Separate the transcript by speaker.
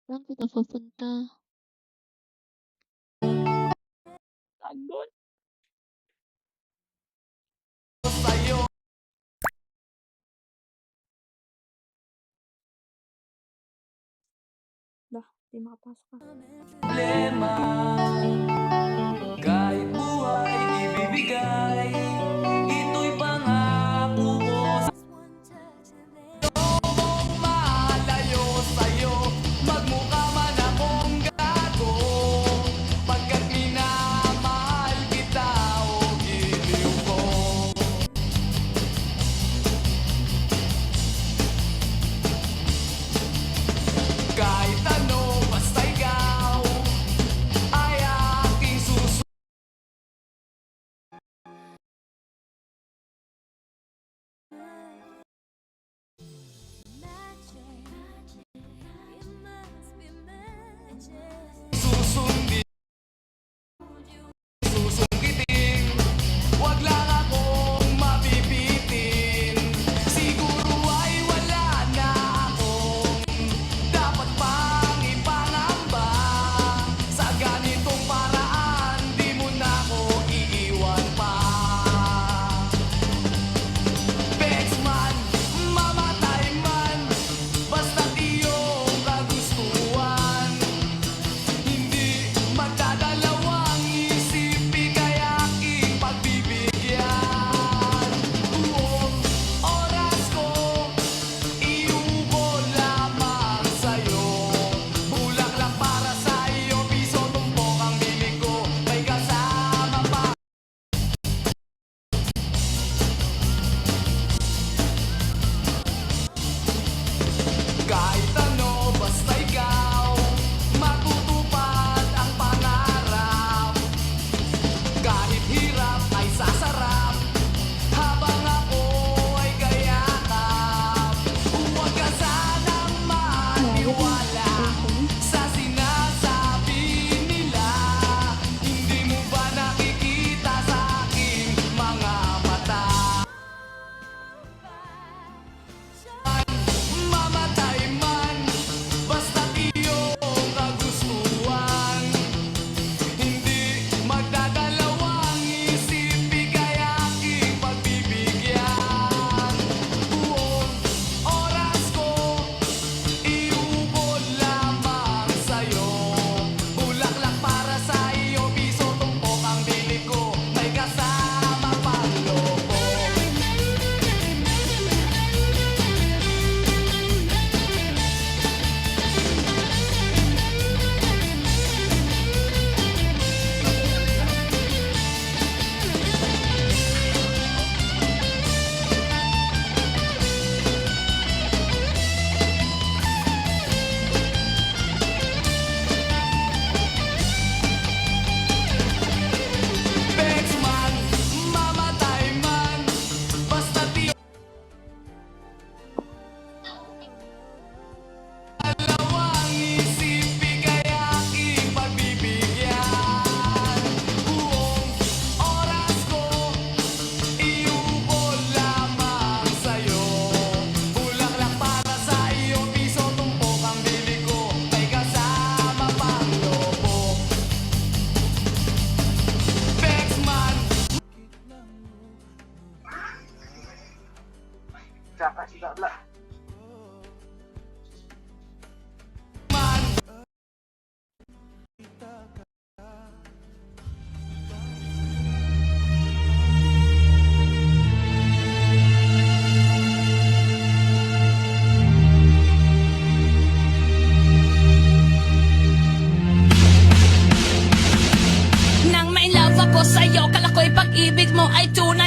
Speaker 1: Saan kita papunta? Tagon. Dah, di makapasok ka.
Speaker 2: Problema, kahit buhay ibibigay, ito'y pangako ko. Kung malayo sa'yo, magmukha man akong gago, pagkat minamahal kita o giliw ko. Kahit ano, basta ikaw ay aking susunod. Susundin, susungkitin, wag lang akong mabibitin. Siguro ay wala na akong dapat pang ipangamba. Sa ganitong paraan, di mo na ako iiwan pa. Bexman, mamatay man, basta't iyong kagustuhan. Hindi magdadalawang isip, ika'y aking pagbibigyan. Buong oras ko, iubo lamang sa'yo. Bulaklak para sa iyo, piso tumpok ang bibig ko. May kasama pa. Kahit ano, basta ikaw, matutupad ang pangarap. Kahit hirap ay sasarap, habang ako ay kayakap. Huwag ka sanang maniwala sa sinasabi nila. Hindi mo ba nakikita sa aking mga mata? Mamatay man, basta't iyong kagustuhan. Hindi magdadalawang isip, ika'y aking pagbibigyan. Buong oras ko, iubod lamang sa'yo. Bulaklak para sa iyo, piso tumpok ang bili ko. May kasama pang loko. Bexman, mamatay man, basta't iyong dalawang isip, ika'y aking pagbibigyan. Buong oras ko, iubod lamang sa'yo. Bulaklak para sa iyo, piso tumpok ang bili ko. May kasama pang lobo. Bexman, man,
Speaker 3: Nang may love ako sa'yo, kala ko'y pag-ibig mo ay tunay